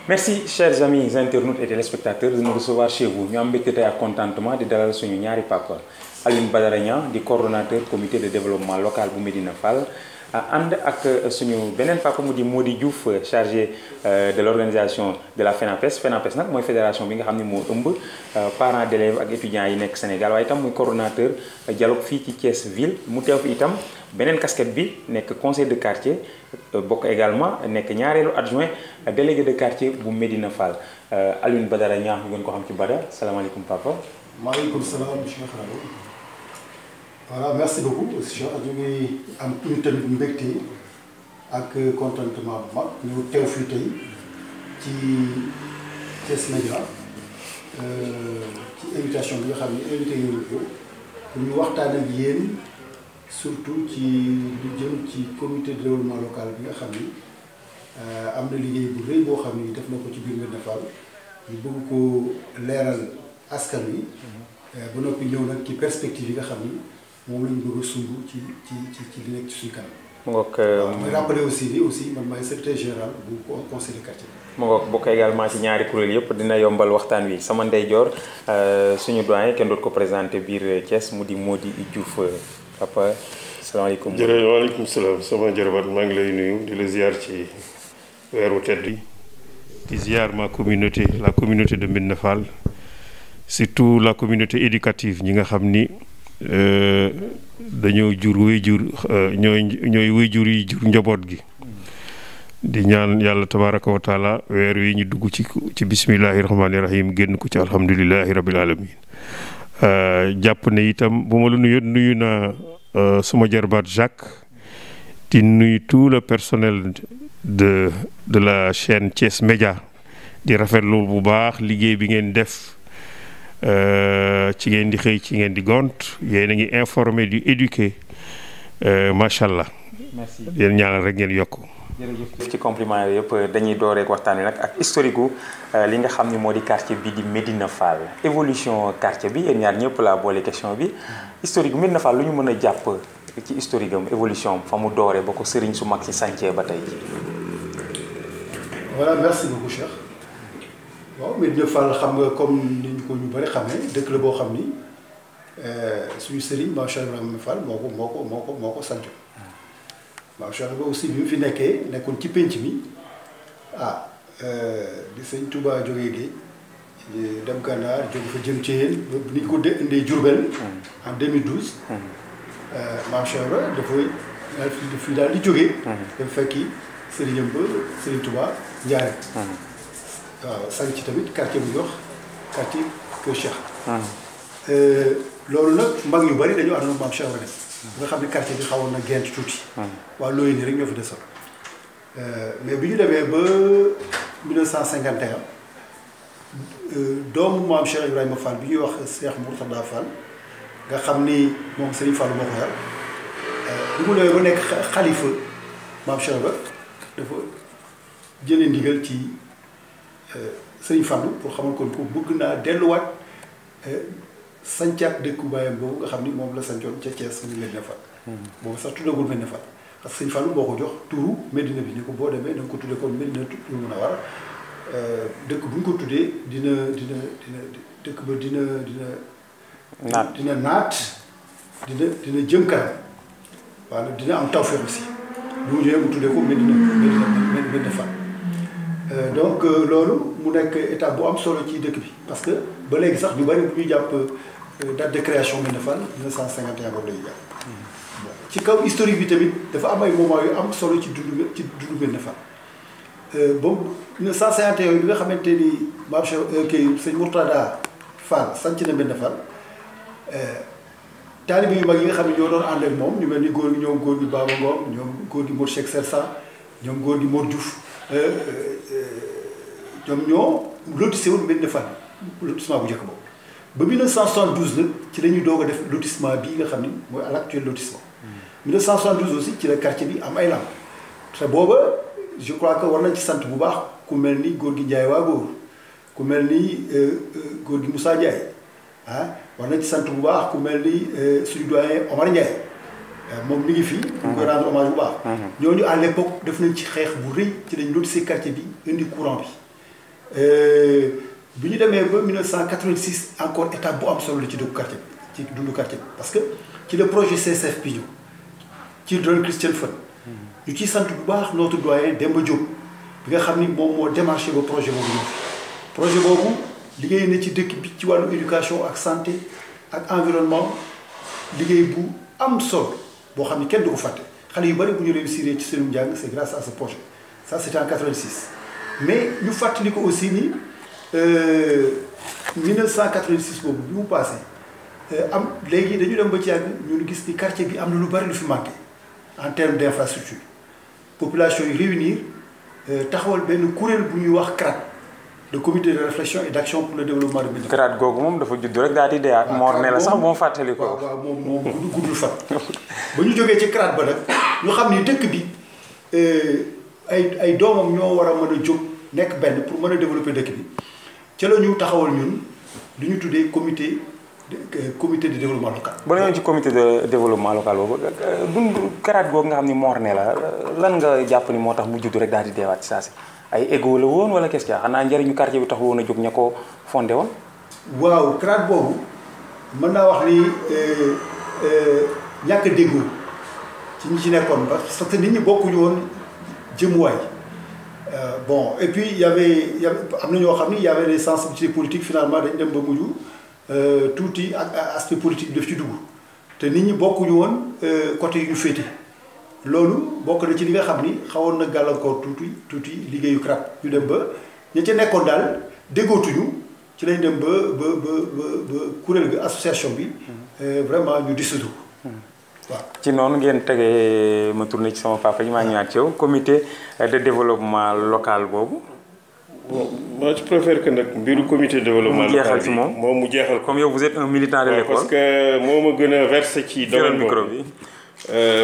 Merci chers amis internautes et téléspectateurs de nous recevoir chez vous. Ñu am mbégte tey ak contentement di dalal suñu ñaari papa Alioune Badara Niang di coordonnateur comité de développement local bu Médina Fall ànd ak suñu beneen papa mu di Mody Diouf chargé de l'organisation de la FENAPES. FENAPES nag mooy fédération bi nga xam ne moo ëmb parents d'élèves ak étudiants yi nekk Sénégal waaye itam muy coordonnateur dialogue fii ci Thiès ville mu teew fi itam beneen casquette bi nekk conseil de quartier bokk également nekk ñaareelu adjoint délégué de quartier bu Médina Fall Alioune Badara Niang ñu gën ko xam ci Bada salaamaaleykum papa. maaleykum salaam Cheikh Rabi. Voilà merci beaucoup Cheikh ñu ngi am une tamit mbégte ak contentement bu mag ñu teew fii tey ci Thiès Média ci invitation bi nga xam ne invité yooyu pour ñu waxtaan ak yéen surtout ci lu jëm ci comité de développement local bi nga xam ni am na liggéey bu rëy boo xam ni def na ko ci biir Médina Fall ñu bëgg ko leeral askan wi ba noppi ñëw nag ci perspective yi nga xam ni moom la ñu bëgg a sumb ci li nekk ci suñu kanam. mu ngoog may rappelé aussi man maay secrétaire général bu conseil de quartier. mu ngoog bokk également ci ñaari kuréel yëpp dina yombal waxtaan wi sama ndeyjoor suñu doyen kenn doot ko présenté biir Thiès mu di Mody Diouf papa salaamaaleykum. jërëjëf waaleykum salaam sama jërëbat maa ngi lay nuyu di la ziar ci weeru tedd yi di ziar ma communauté la communauté de Médina Fall surtout la communauté éducative ñi nga xam ni dañoo jur waajur ñooy waajur yi jur njaboot gi di ñaan yàlla tabaraka wa taala weer wi ñu dugg ci bismillahi rahmaani rahim génn ko ci alhamdulillahi rabbil alamin jàpp ne itam bu ma la nuyu naa suma jarbaat Jacques di nuyu tout le personnel de la chaîne Thiès Média di rafetlu bu baax liggéey bi ngeen def ci ngeen di xëy ci ngeen di gont yéen a ngi informé di éduquer macha allah. merci yéen ñaanal rek ngeen yokk. jërëjëf ci compliment yooyu yëpp dañuy dooreek waxtaan wi nag ak historique gu li nga xam ni moo di quartier bi di Médina Fall évolution quartier bi yéen ñaar ñëpp laa boole question bi historique bu Médina Fall lu ñu mën a jàpp ci historique am évolution fa mu dooree ba ko sëriñ su mag si sàncee ba tey. voilà merci beaucoup Cheikh. waaw Médina Fall xam nga comme ni ñu ko ñu bëri xamee dëkk la boo xam ni suñu sëriñ Maam Cheikh Ibrahima Fall moo ko sant. Maam Cheikh Ibrahima aussi bi mu fi nekkoon ci pénc mi di sëñ Touba jógee géej dem Gànnaar jóge fa jëm ci yéen ni ñu ko indee Diourbel en 2012 Maam Cheikh Ibrahima dafay daal di jógee dem fekki sëriñam ba sëriñ Touba Ndiarème waaw sañ ci tamit quartier bu jox quartier Kër Cheikh loolu nag mag ñu bari dañu àndoon Maam Cheikh Ibrahima nga xam ne quartier bi xawoon na gent tuuti waaw looyu nii rek ñoo fi desoon mais bi ñu demee ba 1951 doomu Maam Cheikh Ibrahima Fall bi ñuy wax Cheikh Mourtada Fall nga xam ni moom Serigne Fall moo ko yar bi mu demee ba nekk xalifa Maam Cheikh Ibrahima dafa jëlee ndigal ci Serigne Fallou pour xamal ko bëgg naa delluwaat sancaat dëkku baayam boobu nga xam ni moom la sancoon ca Thiès mu Médina Fall boobu sax tuddagul Médina Fall parce que Serigne Fallou moo ko jox turu Médina bi ni ko boo demee da nga ko tuddee comme Médina lu mun a war dëkk bu ñu ko tuddee dina dëkk ba dina naat dina jëm kanam waaw dina am tawfeex aussi bu mu ñëwee mu tuddee ko Médina Fall donc loolu mu nekk étape bu am solo ci dëkk bi parce que ba léegi sax ñu bari bu ñu jàpp date de création Médina Fall 1951 boobu la ñuy jàpp ci kaw historique bi tamit dafa am ay moment yu am solo ci dundu Médina Fall boobu 1951 bi nga xamante ni Maam Cheikh kii sëñ Mourtada Fall sanc na Médina Fall taalibe yu mag yi nga xam ne ñoo doon ànd ak moom ñu mel ni góor gi ñoom góor gi Baba Ngom ñoom góor gi Mor Cheikh Sersa ñoom góor gi Mor Diouf ñoom ñoo lotissé woon Médina Fall lotissement bu njëkk boobu ba 1972 nag ci la ñuy doog a def lotissement bii nga xam ni mooy à l'actuel lotissement 1972 aussi ci la quartier bi am ay lamp te booba je crois que war nañ ci sant bu baax ku mel ni góor gi Ndiaye waa góor ku mel ni góor gi Moussa Ndiaye war nañ ci sant bu baax ku mel ni suñu doyen Omar Ndiaye moom mi ngi fii. ñu koy rendre hommage bu baax. ñooñu à l'époque def nañ ci xeex bu rëy ci lañ lotissé quartier bi indi courant bi. bi ñu demee ba 1986 encore étape bu am solo la ci dëkku quartier bi ci dundu quartier bi parce que ci le projet CSF bi ñu ci doon Christian Fane. ñu ciy sant bu baax notre doyen Demba Diop bi nga xam ni moom moo démarché ba projet boobu ñëw projet boobu liggéey na ci dëkk bi ci wàllu éducation ak santé ak environnement liggéey bu am solo boo xam ni kenn du ko fàtte xale yu bari bu ñu réussir ci seen njàng c'est grâce à ce projet ça c'était en 86 mais ñu fàttali ko aussi ni 1986 boobu bi mu passé am léegi dañu dem ba ci yàgg ñu gis ni quartier bi am na lu bari lu fi manqué en termes d'infrastructure population yi réunir taxawal benn kuréel bu ñuy wax CRAD le comité de réflexion et d'action pour le développement de Médina. CRAD googu moom dafa judd rek daal di deewaat. Mor ne la sax moom fàttali ko. waaw moom guddul fan. ba ñu jógee ci CRAD ba nag ñu xam ni dëkk bi ay doomam ñoo war a mën a jóg nekk benn pour mën a développer dëkk bi ca la ñu taxawal ñun lu ñu tuddee comité de développement local. ba ñëwoon ci comité de développement local boobu dund CRAD googu nga xam ni Mor ne la lan nga jàpp ni moo tax mu judd rek daal di deewaat ci saa si. ay égo la woon wala qu'est-ce qu'il y a xanaa njëriñu quartier bi tax woon a jóg ña ko fondé woon. waaw CRAD boobu mën naa wax ni ñàkk a déggoo ci ñi ci nekkoon parce que nit ñi bokkuñu woon jëmuwaay bon et puis y avait am na ñoo xam ni y avait des sensibilités politiques finalement dañ dem ba mujj tuuti ak aspect politique daf ci dugg te nit ñi bokkuñu woon côté yu ñu féete. loolu bokk na ci li nga xam ni xawoon na gàllankoor tuuti liggéeyu CRAD ñu dem ba ña ca nekkoon daal déggootuñu ci lañ dem ba kuréel gi association bi vraiment ñu dissoudre waaw. ci noonu ngeen tegee ma tourné ci sama papa yi maa ñëwaat ci yow comité de développement local boobu. moi je préfère que nag mbiru comité de développement local bi moom mu jeexal. comme yow vous êtes un militant de l'école. parce que moo ma gën a versé ci domaine micro bi.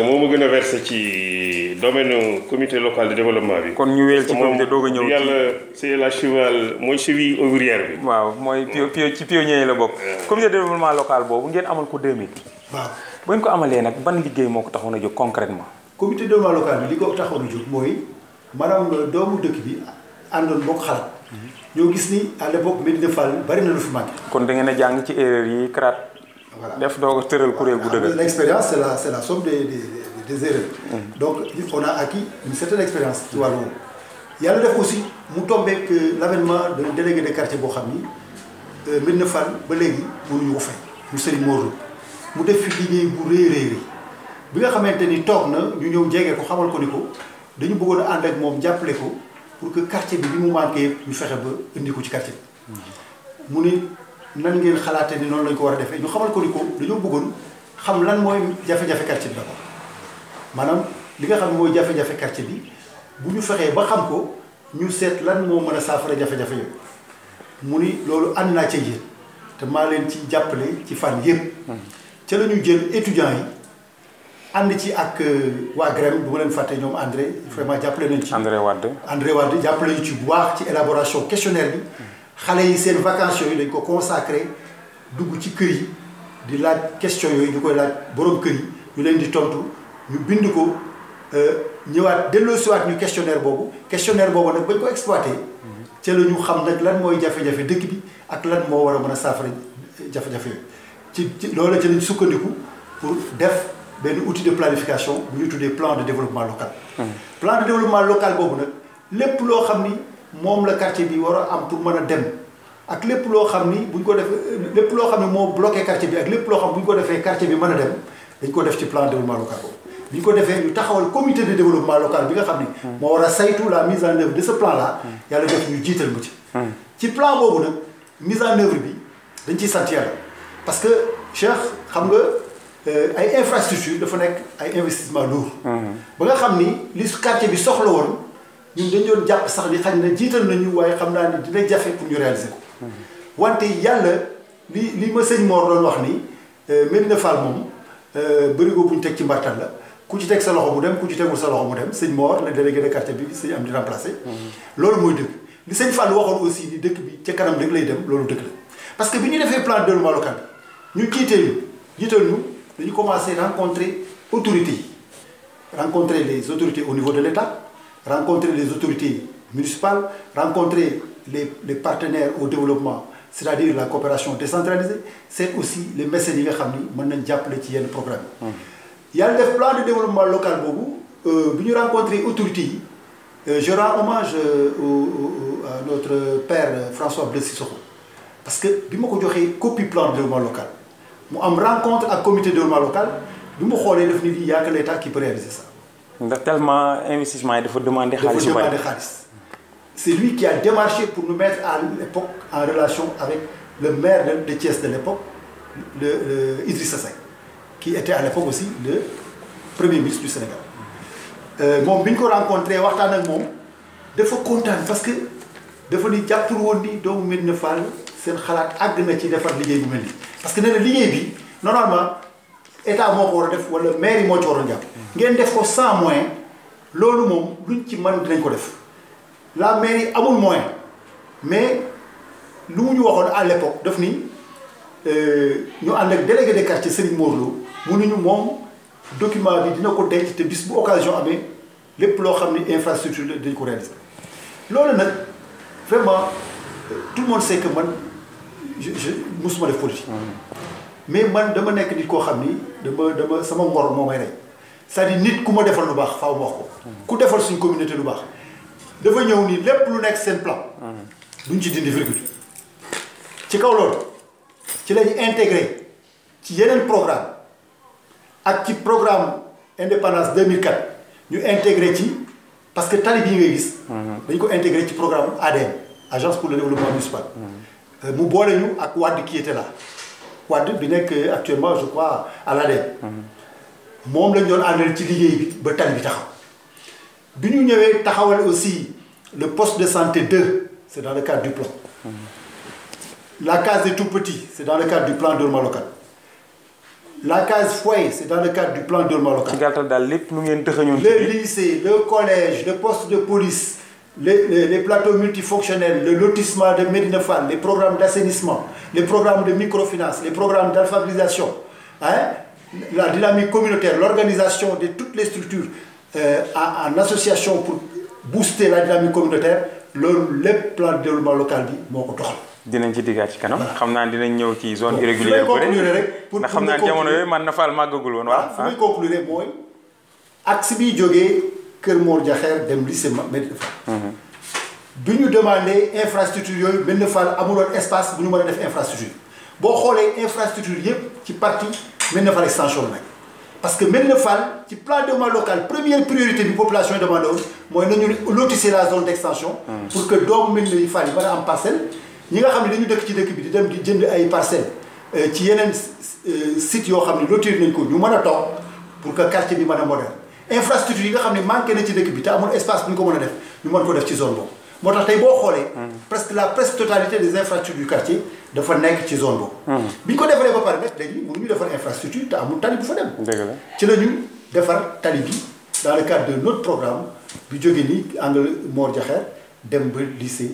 moo ma gën a versé ci domaine comité local de développement bi. kon ñu wéyal ci comité doog a ñëw ci yàlla c'est la cheval mooy cheville ouvrière bi. waaw mooy ci pionnier yi la bokk. comité de développement local boobu ngeen amal ko 2000. waaw bu ngeen ko amalee nag ban liggéey moo ko taxoon a jóg concrètement. comité de développement local bi li ko taxoon a jóg mooy maanaam doomu dëkk bi àndoon bokk xalaat. ñoo gis ni à l'époque Médina Fall bari na lu fi manqué. kon da ngeen a jàng ci erreur yi CRAD. voilà def doog a tëral kuréel bu dëgër. L'expérience c'est la somme des erreurs. donc on a acquis une certaine expérience ci wàllu woowu. yàlla def aussi mu tombeek l'avènement de délégué de quartier boo xam ni Médina Fall ba léegi mënuñu ko fay mu Serigne Mor mu def fi liggéey bu rëy bi nga xamante ni toog na ñu ñëw jege ko xamal ko ni ko dañu bëggoon a ànd ak moom jàppale ko pour que quartier bi mu manqué ñu fexe ba indi ko ci quartier bi. mu ni nan ngeen xalaatee ni noonu lañ ko war a defee ñu xamal ko ni ko dañoo bëggoon xam lan mooy jafe-jafe quartier bi d'abord maanaam li nga xam ne mooy jafe-jafe quartier bi bu ñu fexee ba xam ko ñu seet lan moo mën a saafara jafe-jafe yooyu mu ni loolu ànd naa ca yéen te maa leen ci jàppale ci fànn yëpp. ca la ñu jël étudiants yi ànd ci ak waa GREM bu ma leen fàtte ñoom André vraiment jàppale nañ ci. André Wade jàppale ñu ci bu baax ci élaboration questionnaire bi. xale yi seen vacances yooyu dañ ko consacré dugg ci kër yi di laaj question yooyu ñu koy laaj borom kër yi ñu leen di tontu ñu bind ko ñëwaat delloosiwaat ñu questionnaire boobu nag bañ ko exploité ca la ñu xam nag lan mooy jafe-jafe dëkk bi ak lan moo war a mën a saafara jafe-jafe yooyu ci loolu ci lañ sukkandiku pour def benn outil de planification bu ñu tuddee plan de développement local. plan de développement local boobu nag lépp loo xam ni moom la quartier bi war a am pour mën a dem ak lépp loo xam ni buñ ko defee lépp loo xam ne moo bloqué quartier bi ak lépp loo xam bu ñu ko defee quartier bi mën a dem dañ ko def ci plan de développement local boobu. bi ñu ko defee ñu taxawal comité de développement local bi nga xam ni. moo war a saytu la mise en œuvre de ce plan là. yàlla def ñu jiital mu ci. ci plan boobu nag mise en œuvre bi dañ ciy sant yàlla parce que Cheikh xam nga ay infrastructure dafa nekk ay investissement lourd. ba nga xam ni li quartier bi soxla woon. ñun dañu doon jàpp sax ni xañ na jiital nañu waaye xam naa ni dina jafe pour ñu réaliser ko wante yàlla li ma sëñ Mor doon wax ni Médina Fall moom bërigo bu ñu teg ci mbartal la ku ci teg sa loxo mu dem ku ci tegul sa loxo mu dem sëñ Mor le délégué de quartier bi sëñ am di remplacé loolu mooy dëgg li sëñ Fall waxoon aussi ni dëkk bi ca kanam rek lay dem loolu dëgg la parce que bi ñu defee plan de développement local bi ñu jiital ñu dañu commencé rencontrer autorités yi rencontrer les autorités au niveau de l'État rencontrer les autorités municipales rencontrer les partenaires au développement c'est-à-dire la coopération décentralisée c'est aussi les mécènes yi nga xam ni mën nañ jàppale ci yenn programme yi yàlla def plan de développement local boobu bi ñu rencontrer autorités yi je rends hommage à notre père François Blaise Sissoko parce que bi ma ko joxee copie plan de développement local mu am rencontre ak comité de développement local bi mu xoolee daf ni lii y a que l'État qui peut réaliser ça. ndax tellement investissement yi dafa demander xaalis. dafa demander xaalis. C'est lui qui a démarché pour nous mettre à l'époque en relation avec le maire de Thiès de l'époque, Idrissa Seck, qui était à l'époque aussi le premier ministre du Sénégal. Moom bi ñu ko rencontré waxtaan ak moom dafa kontaan parce que dafa ni jàppul woon ni doomu Médina Fall seen xalaat àgg na ci defar liggéey bu mel nii parce que nee na liggéey bi normalement état moo ko war a def wala maire yi moo ci waroon jàpp. ngeen def ko sans moyen loolu moom luñ ci mën dinañ ko def. La mairie amul moyen mais lu mu ñu waxoon à l'époque daf ni ñu ànd ak délégué de quartier Serigne Morlo mënuñu moom document bi dina ko denc te bis bu occasion amee lépp loo xam ni infrastructure la dañ ko réaliser. loolu nag vraiment tout le monde sait que man je musuma def politique. mais man dama nekk nit koo xam ni dama sama ngor moo may rey c'est-à-dire nit ku ma defal lu baax faaw ma wax ko. ku defal suñ communauté lu baax. dafa ñëw nii lépp lu nekk seen plan duñ ci dindi virgule ci kaw loolu ci lañu intégré ci yeneen programme ak ci programme indépendance 2004 ñu intégré ci parce que tali bii ngay gis dañ ko intégré ci programme ADM agence pour le développement municipal mu boole ñu ak Wade qui était là Wade bi nekk actuellement je crois à l'ADM moom lañ doon àndal ci liggéey bi ba tali bi taxaw bi ñu ñëwee taxawal aussi le poste de santé 2 c'est dans le cadre du plan la case des tout-petits c'est dans le cadre du plan de développement local la case foyer c'est dans le cadre du plan de développement local. ci gàttal daal lépp lu ngeen dëxëñoon. le lycée le collège le poste de police les plateaux multifonctionnels le lotissement de Médina Fall les programmes d'assainissement les programmes de microfinance les programmes d'alphabétisation la dynamique communautaire l'organisation de toutes les structures en association pour booster la dynamique communautaire loolu lépp plan de développement local bi moo ko doxal. dinañ ci diggaat ci kanam. xam naa dinañ ñëw ci zone irrégulière bu rek ndax xam naa jamono yooyu man na faal màggagul woon. waaw fu muy conclure mooy axe bi jógee Kër Mor Diakher dem lycée Médina Fall. bi ñu demandé infrastructure yooyu Médina Fall amuloon espace bu ñu mën a def infrastructure boo xoolee infrastructure yëpp ci partie Médina Fall extension la nag. parce que Médina Fall ci plan de développement local première priorité bi population yi demandé woon mooy nañu lotisser la zone d'extension. pour que doomu Médina Fall yi mën a am parcelle. ñi nga xam ne dañu dëkk ci dëkk bi di dem di jënd ay parcelles ci yeneen sites yoo xam ne lotir nañ ko ñu mën a toog pour que quartier bi mën a moderne infrastructure yi nga xam ne manqué na ci dëkk bi te amul espace bu ñu ko mën a def ñu mën ko def ci zone boobu. moo tax tey boo xoolee. presque totalité des infrastructures du quartier dafa nekk ci zone boobu. bi ñu ko defaree ba pare nag léegi mënuñu defar infrastructure te amul tali bu fa dem. dëgg la ci la ñu defar tali bi dans le cadre de notre programme bi jógee nii angle Mor Diakher dem ba lycée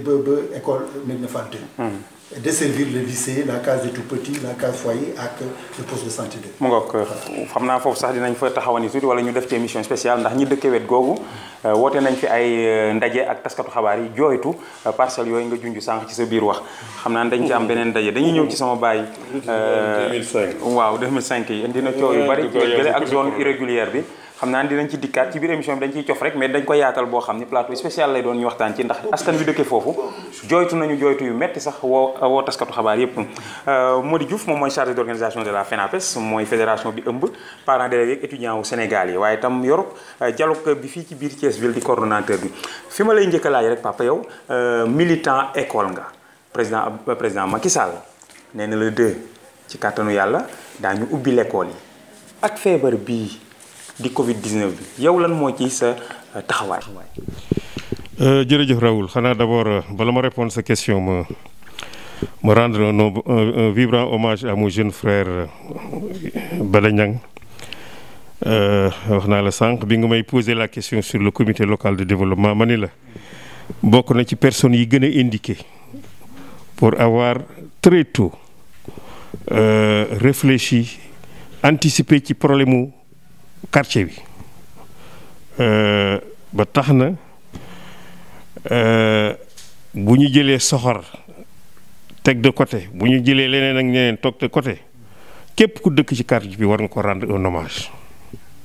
ba école Médina Fall 2. desservir le lycée la case des tout-petits la case foyer ak le poste de santé 2. mu ngoog xam naa foofu sax dinañ fa taxawani tuuti wala ñu def ci émission spéciale ndax ñi dëkkee wet googu woote nañ fi ay ndaje ak taskatu xabaar yi jooytu parcelles yooyu nga junj sànq ci sa biir wax xam naa dañ ci am beneen ndaje dañuy ñëw ci sama baay. 2005 waaw 2005 yi indi na coow yu bari jële ak zone irrégulière bi. xam naa dinañ ci dikkaat ci biir émission bi dañ ciy cof rek mais dañ ko yaatal boo xam ni plateau spécial lay doon ñu waxtaan ci ndax askan bi dëkkee foofu jooytu nañu jooytu yu metti sax woo taskatu xabaar yépp Mody Diouf moom mooy chargé d'organisation de la FENAPES mooy fédération bi ëmb parents d'élèves ak étudiants wu Sénégal yi waaye itam yor dialogue bi fii ci biir Thiès ville di coordonnateur bi fi ma lay njëkk a laaj rek papa yow militant école nga président Macky Sall nee na le 2 ci kàttanu yàlla daañu ubbi l'école yi ak feebar bii di Covid-19 bi yow lan moo ci sa taxawaay. jërëjëf Raoul xanaa d'abord bala ma répondre sa question ma rendre un vibrant hommage à mon jeune frère Bada Niang wax naa la sànq bi nga may poser la question sur le comité local de développement ma ni la bokk na ci personnes yi gën a indiqué pour avoir très tôt réfléchi anticiper ci problème mu quartier bi ba tax na bu ñu jëlee soxor teg de côté bu ñu jëlee leneen ak ñeneen toog de côté képp ku dëkk ci quartier bi war nga ko rendre un hommage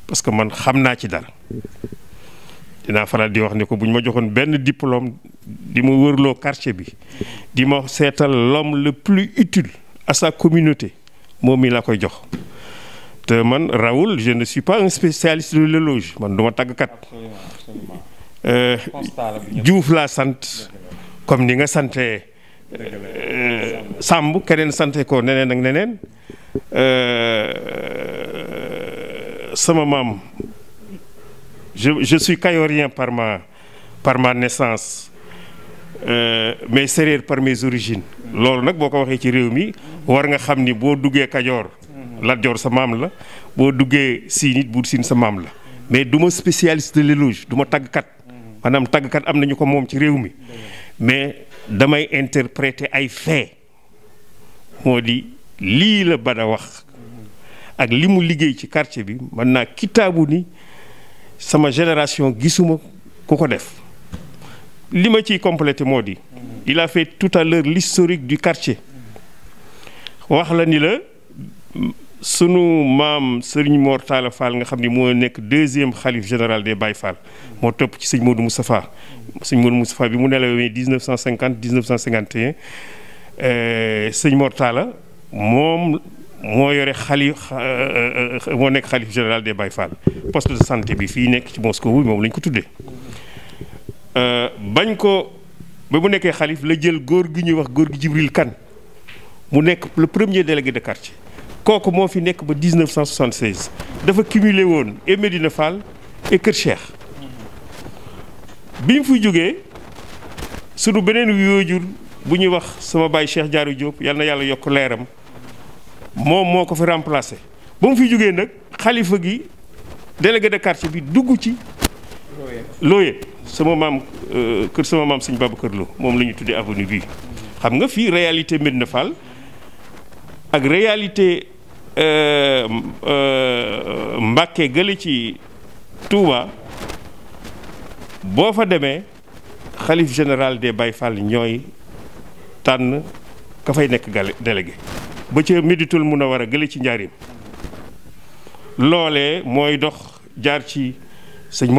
parce que man xam naa ci dara dinaa faral di wax ne ko bu ñu ma joxoon benn diplôme di ma wërloo quartier bi di ma seetal l'homme le plus utile à sa communauté moom mi laa koy jox te man Raoul je ne suis pas un spécialiste de l'éloge man du ma tàggkat Diouf laa sant comme ni nga sante Samb keneen sante ko neneen ak neneen sama maam je suis kayorien par ma naissance mais séeréer par mes origines loolu nag boo ko waxee ci réew mi war nga xam ni boo duggee Kajoor Lat Joor sa maam la boo duggee Siin it Buur Siin sa maam la mais du ma spécialiste de l'éloge du ma tàggkat maanaam tàggkat am nañu ko moom ci réew mi mais damay interpréter ay fait moo di lii la Bada wax ak li mu liggéey ci quartier bi mën naa kitaabu ni sama génération gisuma ku ko def li ma ciy complété moo di il a fait tout à l'heure l'historique du quartier wax la ni la sunu maam Serigne Mor Talla Fall nga xam ni moo nekk deuxième xalif général des Baye Fall moo topp ci sëñ Modou Moustapha sëñ Modou Moustapha bi mu nelawee 1950 1951 sëñ Mor Talla moom moo yore moo nekk xalif général des Baye Fall poste de santé bi fii nekk ci Moscou bi moom lañ ko tuddee bañ ko ba mu nekkee xalif la jël góor gi ñuy wax góor gi Jibril Kane mu nekk le premier délégué de quartier kooku moo fi nekk ba 1976 dafa cumulé woon et Médina Fall et Kër Cheikh bi mu fi jógee sunu beneen waajur bu ñuy wax sama baay Cheikh Diarou Diop yal na yàlla yokk leeram moom moo ko fi remplacé ba mu fi jógee nag xalifa gi délégué de quartier bi dugg ci looye sama maam kër sama maam sëñ Babacar Lo moom la ñu tuddee avenue bi xam nga fii réalité Médina Fall ak réalité Mbàkke gële ci Touba boo fa demee xalif général des Baye Fall ñooy tànn ka fay nekk délégué ba ca Méditul Munawara gële ci njaarim loolee mooy dox jaar ci sëñ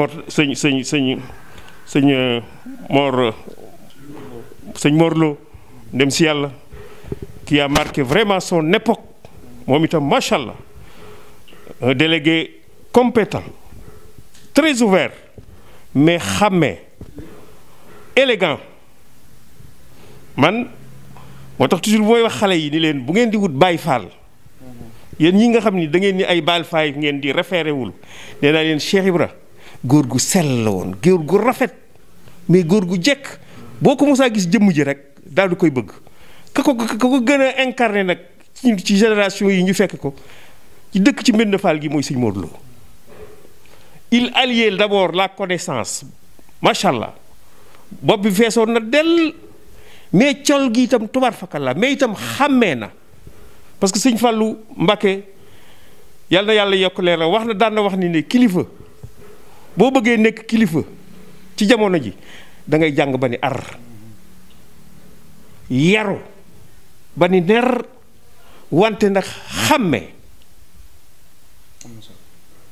Mor Lo dem si yàlla qui a marqué vraiment son époque moom itam macha allah un délégué compétent très ouvert mais xàmmee élégant man moo tax toujours mooy wax xale yi ni leen bu ngeen di wut Baye Fall yéen ñi nga xam ni da ngeen ni ay Baye Fall ngeen di référé wul nee naa leen Cheikh Ibra góor gu sell la woon góor gu rafet mais góor gu jekk boo ko mosaa gis jëmm ji rek daal di koy bëgg ka ko gën a incarné nag ci génération yi ñu fekk ko ci dëkk ci Médina Fall gi mooy sëñ Modou Lo il alliait d'abord la connaissance macha allah bopp bi feesoon na dell mais col gi itam tubaar fakalla mais itam xàmmee na parce que sëñ Fallou Mbacké yal na yàlla yokk leer la wax na daan na wax ni ne kilifa boo bëggee nekk kilifa ci jamono ji da ngay jàng ba ni ar yaru ba ni ner wante nag xàmmee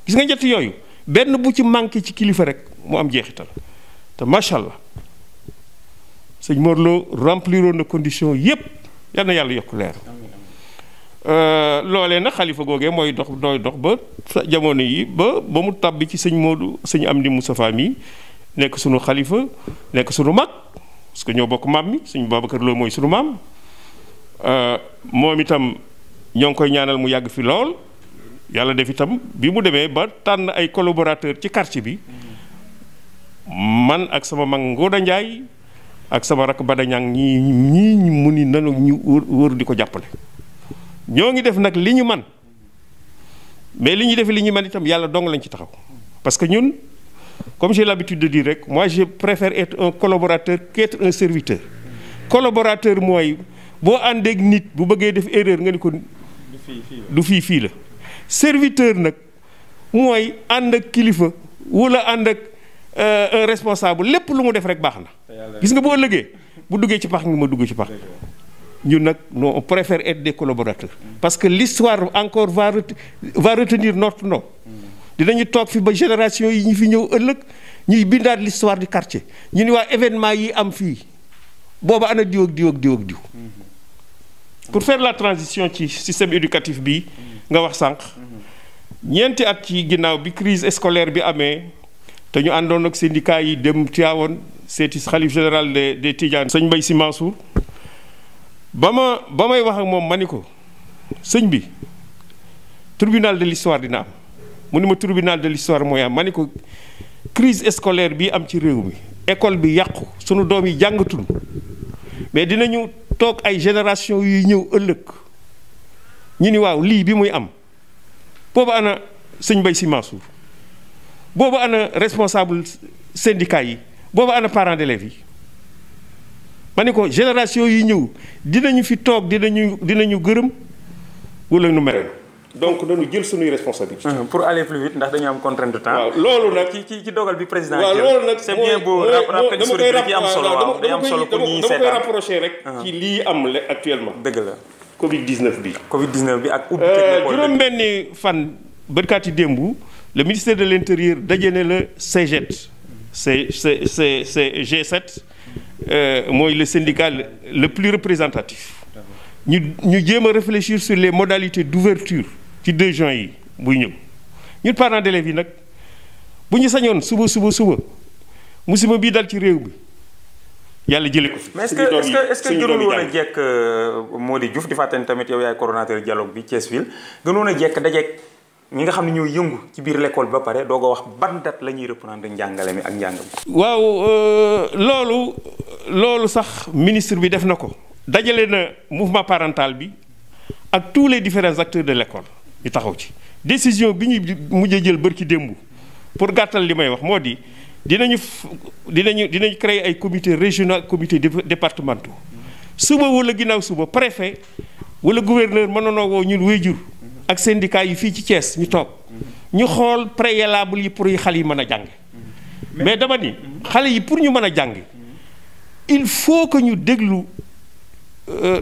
gis nga ñett yooyu benn bu ci manqué ci kilifa rek mu am jeexital te macha allah sëñ Mor Lo rempliroon na condition yépp yal na yàlla yokk leer loolee nag xalifa googee mooy dox ba jamono yi ba mu tàbbi ci sëñ Modou sëñ Amdi Moustapha mi nekk sunu xalifa nekk sunu mag parce que ñoo bokk maam mi sëñ Babacar Lo mooy sunu maam moom itam ñoo ngi koy ñaanal mu yàgg fi lool yàlla def itam bi mu demee ba tànn ay collaborateur ci quartier bi man ak sama mag Ngoda Ndiaye ak sama rakk Bada Ñang ñii mu ni nanu ñu wër di ko jàppale ñoo ngi def nag li ñu man mais li ñuy def li ñu man itam yàlla dong lañ ci taxaw parce que ñun comme j'ai l'habitude de dire rek moi je préfère être un collaborateur qu'être un serviteur collaborateur mooy boo àndeek nit bu bëggee def erreur nga ni ko du fii la serviteur nag mooy ànd ak kilifa wala ànd ak un responsable lépp lu mu def rek baax na. gis nga boo ëllëgee bu duggee ci pax nga ma dugg ci pax. ñun nag non on préfère être des collaborateurs. parce que l'histoire encore va retenir notre nom. dinañu toog fi ba génération yi ñu fi ñëw ëllëg ñuy bindaat l'histoire du quartier ñu ni waa événement yi am fii booba ana diw ak diw ak diw ak diw. pour faire la transition ci système éducatif bi nga wax sànq. ñeenti at ci ginnaaw bi crise scolaire bi amee te ñu àndoon ak syndicat yi dem Tivaouane seeti xalif général des Tidianes sëñ Mbaye Sy Mansour ba may wax ak moom ma ni ko sëñ bi tribunal de l'histoire dina am mu ni ma tribunal de l'histoire mooy am ma ni ko crise scolaire bi am ci réew mi école bi yàqu sunu doom yi jàngatul mais dinañu toog ay génération yuy ñëw ëllëg ñu ni waaw lii bi muy am boobu ana sëñ Mbaye Sy Mansour boobu ana responsable syndicat yi boobu ana parents d'élèves yi ma ne ko génération yi ñëw dinañu fi toog dinañu gërëm wala nu mere. donc dañu jël suñuy responsabilité. pour aller plus vite ndax dañu am contrainte de temps. waaw loolu nag ci dogal bi président. waaw loolu nag c'est bien beau rappel historique bi ci am solo waaw day am solo pour ñi seetaan dama koy rapproché rek. ci lii am actuellement. dëgg la. Covid 19 bi. Covid 19 bi ak ubbi teg juróom-benni fan bërkaati démb le ministère de l'intérieur daje na la CGET c'est G7 mooy le syndicat le plus représentatif. ñu jéem a réfléchir sur les modalités d'ouverture ci 2 juin yi buy ñëw ñun parents d'élèves yi nag bu ñu sañoon suba musiba bii dal ci réew bi yàlla jëlee ko fi. mais est-ce que gënoon woon a jekk Mody Diouf di fàttali tamit yow yaay coordonnateur dialogue bi Thiès-Ville gënoon a jekk dajeeg ñi nga xam ne ñoo yëngu ci biir l'école bi ba pare doo ko wax ban date la ñuy reprendre njàngale mi ak njàngam. waaw loolu sax ministre bi def na ko. dajale na mouvement parental bi ak tous les différents acteurs de l'école ñu taxaw ci décision bi ñu mujj jël bërki démb pour gàttal li may wax moo di dinañu créer ay comités régionaux ak comités départementaux suba wala ginnaaw suba préfet wala gouverneur mënoonoo woo ñun waajur ak syndicat yi fii ci Thiès ñu toog ñu xool préalable yi pour yi xale yi mën a jàng mais dama ni xale yi pour ñu mën a jàng il faut que ñu déglu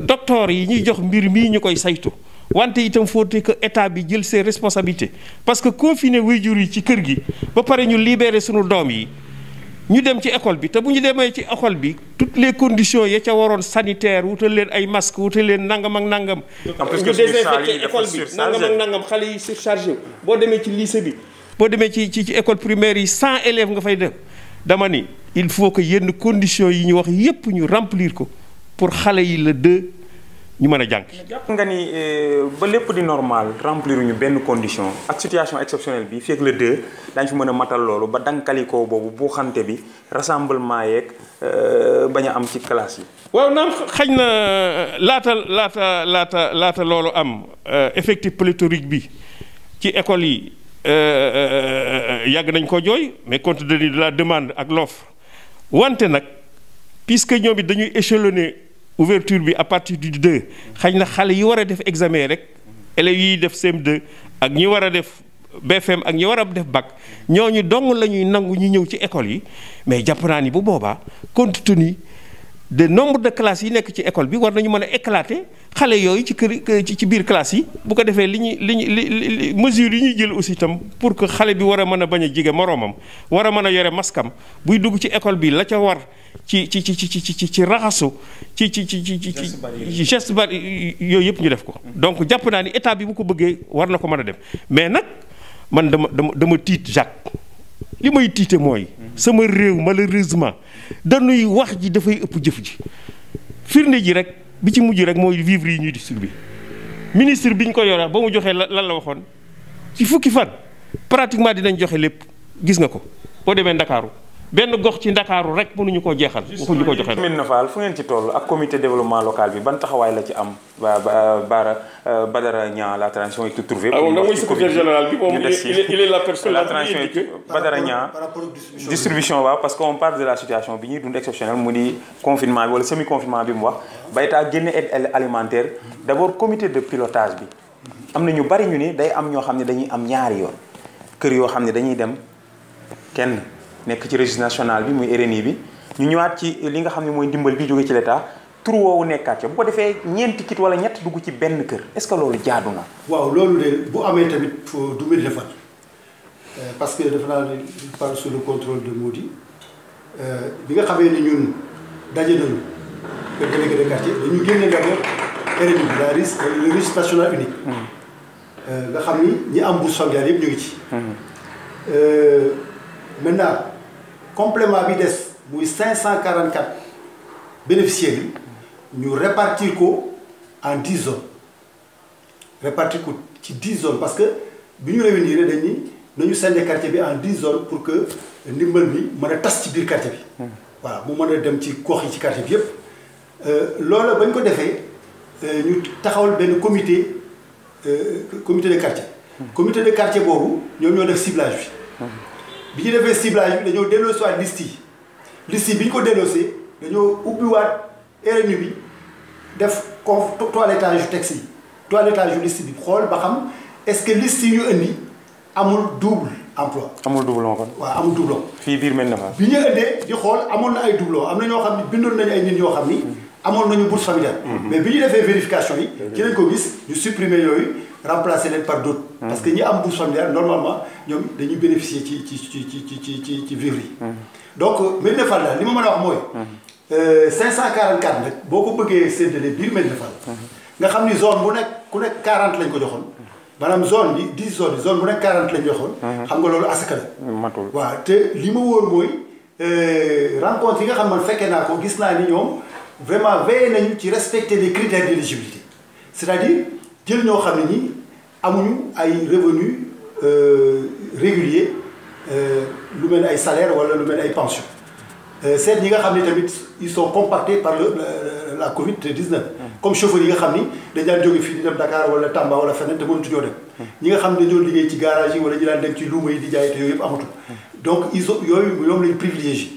docteur yi ñuy jox mbir mii ñu koy saytu wante itam faut que état bi jël ses responsabilités parce que confiner waajur yi ci kër gi ba pare ñu libérer sunu doom yi ñu dem ci école bi te bu ñu demee ci école bi toutes les conditions ya ca waroon sanitaire wutal leen ay masques wutal leen nangam ak nangam. ñu désinfecté école bi nangam ak nangam xale yi surchargé boo demee ci lycée bi. boo demee ci école primaire yi 100 élèves nga fay def dama ni il faut que yenn conditions yi ñu wax yépp ñu remplir ko. pour xale yi la ñu mën a jàng. jàpp nga ni ba lépp di normal remplir ñu benn condition ak situation exceptionnelle bi fekk le 2 daañu fi mën a matal loolu ba dankalikoo boobu bu xante bi rassemblement yeeg bañ a am ci classe yi. waaw naam xañ na laata loolu am effectif pléthorique bi ci école yi yàgg nañ ko jooy mais compte tenu de la demande ak l'offre wante nag puisque ñoom it dañuy échelonner ouverture bi à partir du 2 xañ na xale yi war a def examen rek élèves yi def CM2 ak ñi war a def BFM ak ñi war a def bac ñooñu dong la ñuy nangu ñu ñëw ci école yi mais jàpp naa ni bu boobaa compte tenu de nombre de classes yi nekk ci école bi war nañu mën a éclater xale yooyu ci biir classe yi bu ko defee li mesures yi ñuy jël aussi itam pour que xale bi war a mën a bañ a jige moroomam war a mën a yore maskam buy dugg ci école bi la ca war ci raxasu ci geste bari yooyu yëpp ñu def ko. donc jàpp naa ni état bi bu ko bëggee war na ko mën a dem mais nag man dama tiit Jacques li may tiite mooy. sama réew malheureusement dañuy wax ji dafay ëpp jëf ji firnde ji rek bi ci mujj rek mooy vivre yi ñuy distribuer ministre bi ñu ko yore ba mu joxee lan la waxoon ci fukki fan pratiquement dinañ joxe lépp gis nga ko boo demee Ndakaaru benn gox ci Ndakaaru rek mënuñu koo jeexal. waxuñu ko joxe Médina Fall fu ngeen ci toll ak comité développement local bi ban taxawaay la ci am Badara Niang la transition est trouvée. ah moom mooy secrétaire général bi moom il est la personne la transition Badara Niang distribution waaw parce que on parle de la situation bi ñuy dund exceptionnelle mu di confinement bi wala semi confinement bi mu wax ba état génne aide alimentaire d'abord comité de pilotage bi am na ñu bari ñu ni day am ñoo xam ne dañuy am ñaari yoon kër yoo xam ne dañuy dem kenn nekk ci registre national bi muy RNI bi ñu ñëwaat ci li nga xam ne mooy ndimbal bi jóge ci l'État tur woowu nekkaat ca bu ko defee ñeenti kit wala ñett dugg ci benn kër est-ce que loolu jaadu na. waaw loolu de bu amee tamit du Médina Fall parce que dafa naa ne parle sous le contrôle de Mody bi nga xamee ni ñun daje nañu le délégué de quartier dañu génne d'abord RNI bi le registre national unique. nga xam ni ñi am bourse familiale yëpp ñu ngi ci. maintenant complément bi des muy 544 bénéficiaires yi ñu répartir ko en 10 zones répartir ko ci 10 zones parce que bi ñu réunir dañ ni nañu sànni quartier bi en 10 zones pour que ndimbal bi mën a tas ci biir quartier bi. voilà mu mën a dem ci gox yi ci quartier bi yëpp. loolu ba ñu ko defee ñu taxawal benn comité de quartier. comité de quartier boobu ñoom ñoo def ciblage bi. bi ñu defee ciblage bi dañoo delloosiwaat liste yi bi ñu ko delloosee dañoo ubbiwaat RNU bi def toilettage yu texte yi toilettage yu liste bi xool ba xam est-ce que liste yi ñu indi amul double emploi. amul doublon kon. waaw amul doublon. fii biir Médina Fall. bi ñu indee di xool amoon na ay doublon am na ñoo xam ne bindoon nañu ay nit ñoo xam ni amoon nañu bourse familiale. mais bi ñu defee vérification yi. ci lañ ko gis ñu supprimer yooyu remplacer leen par d'autres. parce que ñi am bourse familiale normalement ñoom dañuy bénéficier ci vivre yi. donc Médina Fall daal li ma mën a wax mooy. 544 nag boo ko bëggee séddale biir Médina Fall. nga xam ni zone bu nekk ku nekk 40 lañ ko joxoon. maanaam zone bi 10 zone bu nekk 40 lañ joxoon. xam nga loolu asaka la. matul waaw te li ma wóor mooy rencontre yi nga xam man fekkee naa ko gis naa ni ñoom vraiment veillé nañu ci respecter les critères d'éligibilité c'est-à-dire jël ñoo xam ne ñi amuñu ay revenus réguliers lu mel ni ay salaire wala lu mel ni ay pension seet ñi nga xam ne tamit ils sont compactés par la Covid-19 comme chauffeurs yi nga xam ni dañ daan jóge fii di dem Dakar wala Tamba wala feneen te mënatuñoo dem ñi nga xam ne dañoo liggéey ci garage yi wala ñu daan dem ci luuma yi di jaay te yooyu yëpp amatul donc yooyu ñoom lañu privilégié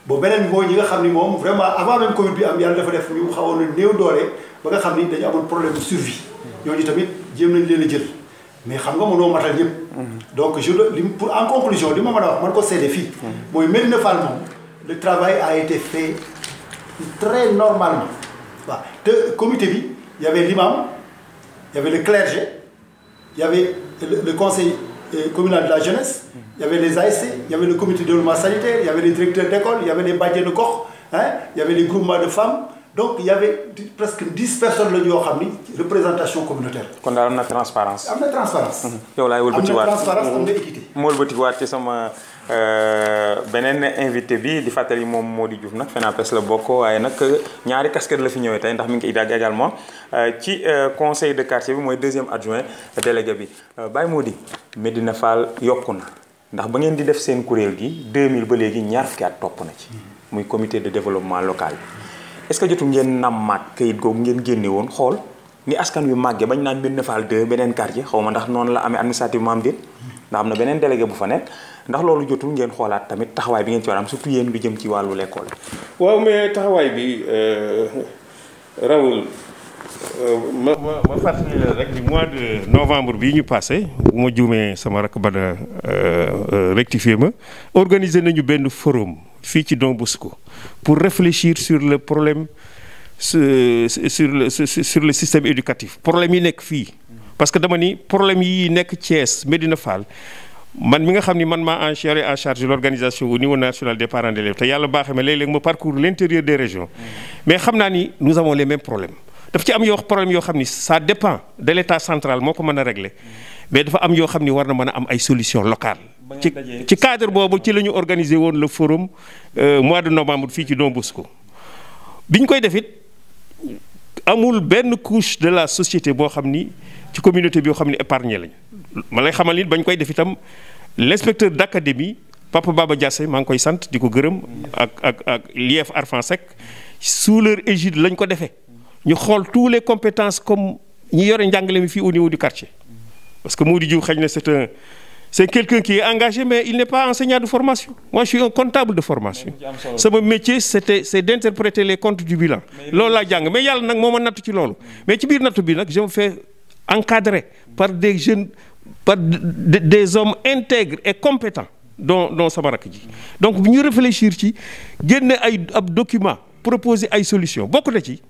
bon beneen bi mooy ñi nga xam ni moom vraiment avant même Covid bi am yàlla dafa def ñu xawoon na néew doole ba nga xam ni dañu amoon problème de survie ñooñu tamit jéem nañ leen a jël mais xam nga mënoo matal ñëpp donc pour en conclusion li ma mën a wax man ko seede fii mooy Médina Fall moom le travail a été fait très normalement waaw te comité bi y avait l'imam y avait le clergé y avait le conseil communal de la jeunesse il y avait les ASC il y avait le comité de développement sanitaire il y avait les directeurs d'école il y avait les bajjenu de gox il y avait les groupements de femmes donc il y avait presque 10 personnes la yoo xam ni représentation communautaire. kon daal am na transparence. am na transparence. yow laay wëlbatiwaat am na transparence am na équité. mu wëlbatiwaat ci sama beneen invité bi di fàttali moom Mody Diouf nag FENAPES la bokk waaye nag ñaari casquette la fi ñëwee tey ndax mi ngi koy daal également ci conseil de quartier bi mooy deuxième adjoint délégué bi Baye Mody Médina Fall yokku na ndax ba ngeen di def seen kuréel gi 2000 ba léegi ñaar fukki at topp na ci muy comité de développement local bi. est-ce que jotul ngeen nammaat kayit googu ngeen génne woon xool ni askan wi màggee bañ naan Médina Fall 2 beneen quartier xaw ma ndax noonu la amee administrativement am déet ndax am na beneen délégué bu fa nekk ndax loolu jotul ngeen xoolaat tamit taxawaay bi ngeen ci war am surtout yéen lu jëm ci wàllu l'école. waaw mais taxawaay bi Raoul ma fàttali la rek di mois de novembre bii ñu passé bu ma juumee sama rakk Bada rectifier ma organiser nañu benn forum fii ci Don Bosco pour réfléchir sur le problème sur le système éducatif problème yi nekk fii parce que dama ni problème yi nekk Thiès Médina Fall man mi nga xam ni man maa en charge l'organisation au niveau national des parents d'élèves te yàlla baaxee ma léeg-léeg ma parcours l'intérieur des régions mais xam naa ni nous avons les mêmes problèmes daf ci am yoo problème yoo xam ni ça dépend de l'état central moo ko mën a régler mais dafa am yoo xam ni war na mën a am ay solutions locales ci cadre boobu ci la ñu organiser woon le forum mois de novembre fii ci Don Bosco bi ñu koy def it amul benn couche de la société boo xam ni ci communauté bi yoo xam ni épargné lañ ma lay xamal nit bañ koy def itam l'inspecteur d'académie Papa Baba Diassé maa ngi koy sant di ko gërëm ak l'IEF Arfan Seck sous leur égide lañ ko defee ñu xool tous les compétences comme ñi yore njàngale mi fii au niveau du quartier parce que Mody Diouf xëy na c'est quelqu'un qui est engagé mais il n'est pas enseignant de formation moi je suis un comptable de formation sama métier c'est d'interpréter les comptes du bilan loolu laa jàng mais yàlla nag moo ma nattu ci loolu mais ci biir nattu bi nag je me fais encadré par des jeunes, par des hommes intègres et compétents dont sama rakk ji. Donc bu ñu réfléchir ci génne ab document proposer ay solutions bokk na ci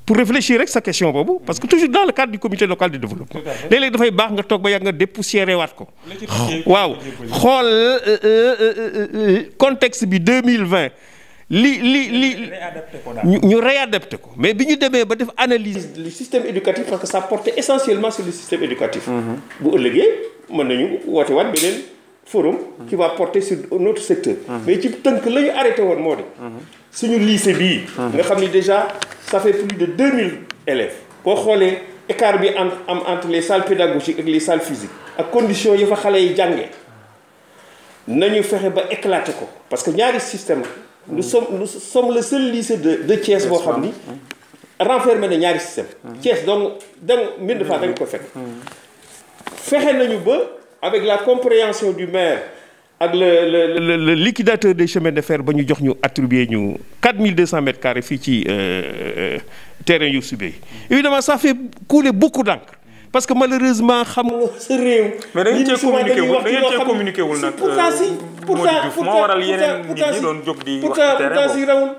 pour réfléchir rek sa question boobu parce que toujours dans le cadre du comité local de développement léeg-léeg dafay baax nga toog ba yàgg nga dépoussiérer waat ko. waaw xool contexte bi 2020 ñu réadapté ko mais bi ñu demee ba def analyse du système éducatif parce que ça portait essentiellement sur le système éducatif. bu ëllëgee mën nañu woote waat beneen forum qui va porter sur un autre secteur. Mais ci tënk la ñu arrêté woon moo di suñu lycée bii nga xam ni déjà ça fait plus de 2000 élèves boo xoolee écart bi entre les salles pédagogiques ak les salles physiques ak conditions yi fa xale yi jàngee nañu fexe ba éclater ko parce que ñaari système nous sommes le seul lycée de Thiès boo xam ni renfermé na ñaari système Thiès donc mbind faa dañ ko fekk fexe nañu ba avec la compréhension du maire ak le liquidateur des chemins de fer ba ñu jox ñu attribué ñu 4200 mètres carrés fii ci terrain yu subee évidemment ça fait couler beaucoup d'encre parce que malheureusement xam nga sa réew. mais da ngeen cee communiqué wul nag. pourtant moo waral yeneen nit ñi doon jóg di wax ci terrain pourtant si rawul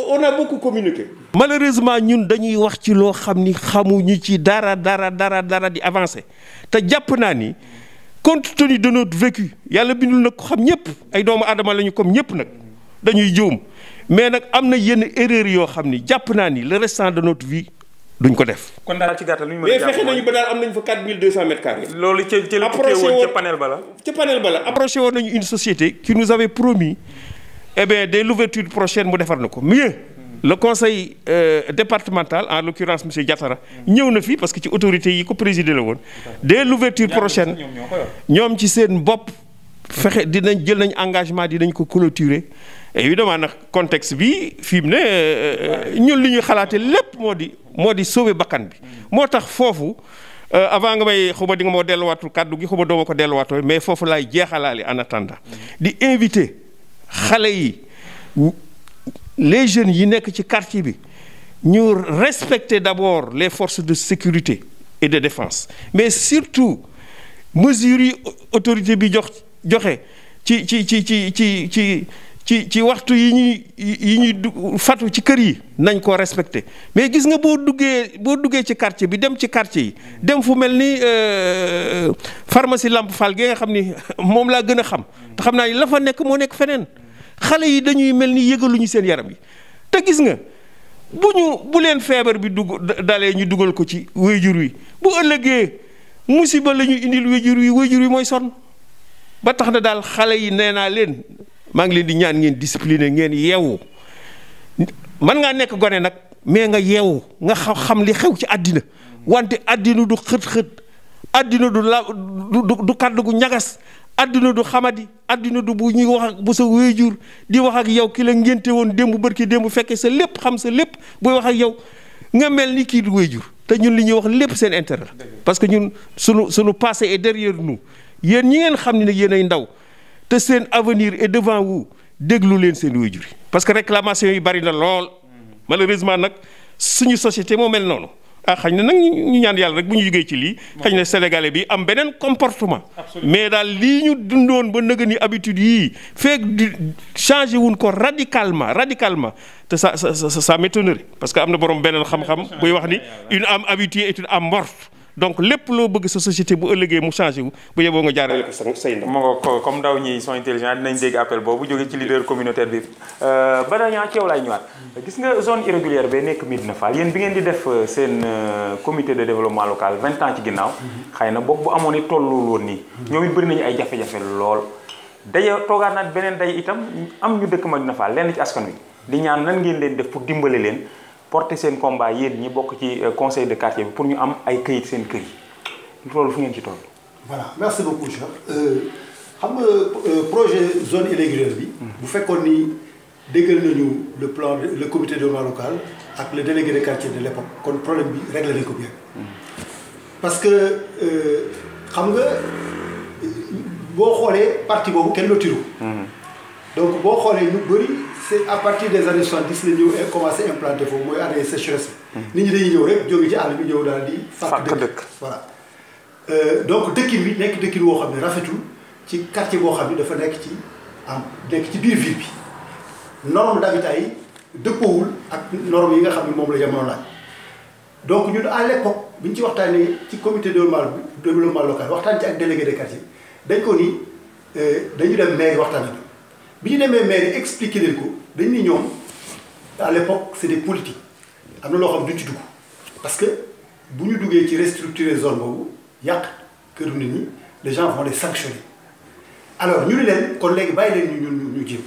on a beaucoup communiqué. malheureusement ñun dañuy wax ci loo xam ni xamuñu ci dara di avancer te jàpp naa ni. compte tenu de notre vécu yàlla bindul nag ko xam ñëpp ay doomu aadama lañu comme ñëpp nag dañuy juum mais nag am na yenn erreur yoo xam ni jàpp naa ni le restant de notre vie duñ ko def. kon daal ci gàttal lu ñu mën a jàpp mais fexe nañu ba daal am nañu fa 4200 mètres carrés. loolu ca la tukkee woon ca panel ba la. ca panel ba la approché woon nañu une société qui nous avait promis dès l'ouverture prochaine mu defar na ko mieux. Le conseil départemental en l'occurrence monsieur Diatara ñëw na fi parce que ci autorités yi ko présider la woon dès l'ouverture prochaine ñoom ci seen bopp fexe dinañ jël nañ engagement dinañ ko clôturer et évidemment nag contexte bi fi mu ne ñun li ñuy xalaate lépp moo di sauver bakkan bi moo tax foofu avant nga may xuma di nga moo delluwaatul kàddu gi xuma dooma ko delluwaatoo mais foofu laay jeexalaale en attendant di inviter xale yi les jeunes yi nekk ci quartier bi ñu respecter d'abord les forces de sécurité et de défense mais surtout mesures yi autorité bi joxe ci waxtu yi ñuy fatu ci kër yi nañ ko respecter mais gis nga boo duggee ci quartier bi dem ci quartier yi dem fu mel ni pharmacie Lamp Fall gi nga xam ni moom laa gën a xam te xam naa ni la fa nekk moo nekk feneen xale yi dañuy mel ni yëgaluñu seen yaram yi te gis nga bu leen feebar bi dalee ñu dugal ko ci wéyjur wi bu ëllëgee musiba la ñu indil wéyjur wi mooy sonn ba tax na daal xale yi nee naa leen maa ngi leen di ñaan ngeen discipliné ngeen yeewu man ngaa nekk gone nag mais nga yeewu nga xam li xew ci àddina wante àddina du xët-xët àddina du kàddu gu ñagas àddina du xamadi àddina du bu ñuy wax ak bu sa wéyjur di wax ak yow ki la ngénte woon démb bërki démb fekkee sa lépp xam sa lépp buy wax ak yow nga mel ni kii du wéyjur te ñun li ñuy wax lépp seen intérêt la parce que ñun sunu passé est derrière nous yéen ñi ngeen xam ne nag yéen ay ndaw te seen avenir est devant vous déglu leen seen wéyjur yi parce que réclamation yi bari na lool malheureusement nag suñu société moo mel noonu xañ na nag ñu ñaan yàlla rek bu ñu jógee ci lii xañ na sénégalais bi am beneen comportement mais daal lii ñu dundoon ba nëga ni habitude yii feek changé wuñ ko radicalement te ça m'étonnerait parce que am na borom beneen xam-xam buy wax ni une âme habituée est une âme morte donc lépp loo bëgg sa société bu ëllëgee mu changé wu bu yeboo nga jaarale ko say ndaw. moo ko comme ndaw ñi sont intelligents dinañ dégg appel boobu jógee ci leader communautaire bi Badara ci yow laay ñëwaat gis nga zone irrégulière ba nekk Médina Fall yéen bi ngeen di def seen comité de développement local 20 ans ci ginnaaw xëy na boog bu amoon it tollul woon nii ñoom it bëri nañu ay jafe-jafe lool daje toogaat naat beneen day itam am ñu dëkk Médina Fall lenn ci askan wi di ñaan nan ngeen leen def pour dimbale leen porter seen combat yéen ñi bokk ci conseil de quartier bi pour ñu am ay këyit seen kër yi loolu fu ngeen ci toll. voilà merci beaucoup Cheikh xam nga projet zone irrégulière bi. bu fekkoon ni déggal nañu le comité de développement local ak le délégué de quartier de l'époque kon problème bi réglé nañ ko bien. parce que xam nga boo xoolee parti boobu kenn la tiru. donc boo xoolee ñu bëri c'est à partir des années 70 la ñëw commencé implanté foofu mooy année sécheresse bi. nit ñi dañuy ñëw rek jóge ci àll bi ñëw daal di. fàkk dëkk voilà. donc dëkkin bi nekk dëkkin woo xam ne rafetul ci quartier boo xam ne dafa nekk ci biir ville bi norme d'habitat yi dëppoowul ak norme yi nga xam ne moom la jamono laaj. donc ñun à l'époque bi ñu ci waxtaanee ci comité de développement local waxtaan ci ak délégué de quartier dañ ko ni dañu dem mairie waxtaan ak bi ñu demee mairie expliqué leen ko dañ ni ñoom à l'époque c'est des politiques am na loo xam duñ ci dugg parce que bu ñu duggee ci restructurer zone boobu yàq këru nit ñi les gens vont les sanctionner alors ñu ni leen kon léegi bàyyi leen ñu jéem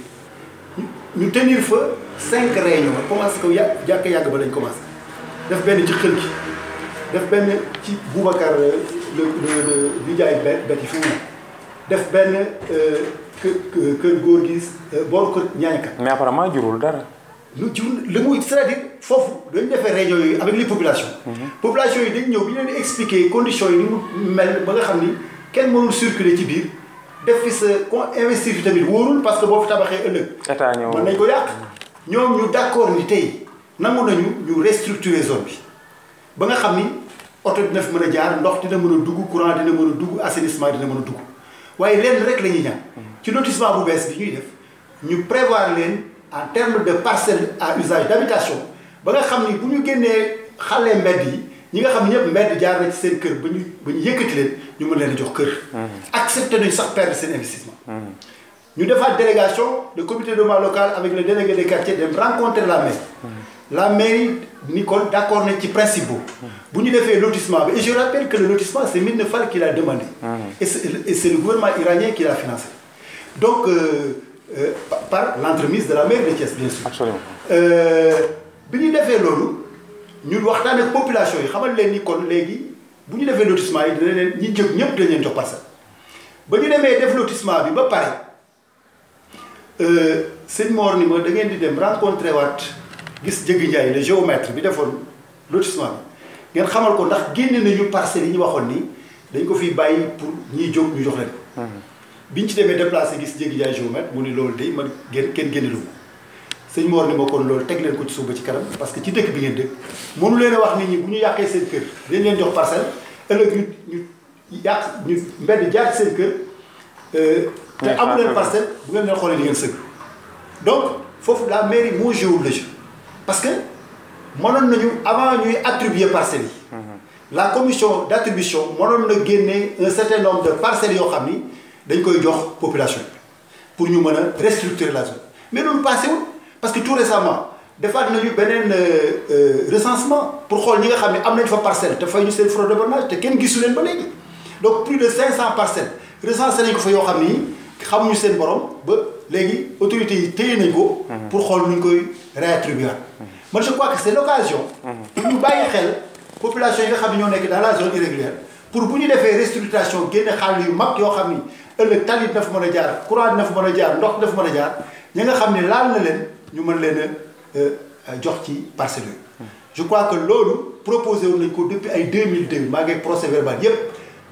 ñu tenir fa 5 réunions commencé ko yàgg ba lañ commencé def benn ci xël gi def benn ci Boubacar li jaay bet yi fi mu def benn kër góor gi booru kër ñaañkat. mais apparemment jurul dara. li muy c'est-à-dire foofu dañu defee réunion yooyu avec les populations. population yi dañ ñëw bi ñu leen di expliquer conditions yi ni mu mel ba nga xam ni kenn mënul circuler ci biir def fi sa investir fi tamit wóorul parce que boo fi tabaxee ëllëg. état ñëw mën nañ ko yàq. ñoom ñu d'accord ni tey nangu nañu ñu restructurer zone bi ba nga xam ni oto dina fi mën a jaar ndox dina mën a dugg courant dina mën a dugg assainissement dina mën a dugg waaye lenn rek la ñuy ñaan ci lotissement bu bees bi ñuy def ñu prévoir leen en termes de parcelles à usage d'habitation ba nga xam ni bu ñu génnee xale mbedd yi ñi nga xam ne ñëpp mbedd jaar na ci seen kër ba ñu yëkkati leen ñu mën leen a jox kër. accepté nañu sax perdre seen investissement. ñu defaat délégation le comité de développement local avec le délégué des quartiers dem rencontrer la mairie. la mairie ni kon d'accord nañ ci principe boobu. bu ñu defee lotissement bi et je rappelle que le lotissement c'est Médina Fall qui l'a demandé. et c'est le gouvernement iranien qui l'a financé. donc par l'entremise de la mairie de Thiès bien sûr. absolument. bi ñu defee loolu ñun waxtaan ak population yi xamal leen ni kon léegi bu ñu defee lotissement yi dina leen ñi jóg ñëpp dañ leen jox parcelle. ba ñu demee def lotissement bi ba pare sëñ Mor ni ma da ngeen di dem rencontrer waat gis Jëggi Ndiaye le géomètre bi defoon lotissement bi ngeen xamal ko ndax génne nañu parcelles yi ñu waxoon ni dañ ko fiy bàyyi pour ñiy jóg ñu jox leen. biñ ci demee déplacé gis Jëggi Ndiaye géomètre mu ni loolu de man kenn génne lu sëñ Mor ni ma kon loolu teg leen ko ci suuf ba ci kanam parce que ci dëkk bi ngeen dëkk mënu leen a wax nit ñi bu ñu yàqee seen kër dañ leen jox parcelle ëllëg ñu yàq ñu mbedd jaar seen kër. te amu leen parcelle bu ngeen leen xoolee di ngeen sëgg donc foofu la mairie moo joué le jeu parce que mënoon nañu avant ñuy attribuer parcelles yi. la commission d'attribution mënoon na génne un certain nombre de parcelles yoo xam ni dañ koy jox population bi pour ñu mën a restructurer la zone mais loolu passé wul parce que tout récemment defaat nañu beneen recensement pour xool ñi nga xam ne am nañ fa parcelle te fay ñu seen fraude de bornage te kenn gisu leen ba léegi donc plus de 500 parcelles. recensé nañ ko fa yoo xam ni xamuñu seen borom ba léegi autorités yi téye nañ ko. pour xool nu ñu koy réattribuer. man je crois que c'est l'occasion. pour ñu bàyyi xel population yi nga xam ne ñoo nekk dans la zone irrégulière pour bu ñu defee restructuration génne xaalis yu mag yoo xam ni ëllëg tali dina fa mën a jaar courant dina fa mën a jaar ndox dina fa mën a jaar ñi nga xam ne laal na leen ñu mën leen a jox ci parcelles yooyu. je crois que loolu proposé woon nañ ko depuis ay 2002 maa ngi procès verbal yépp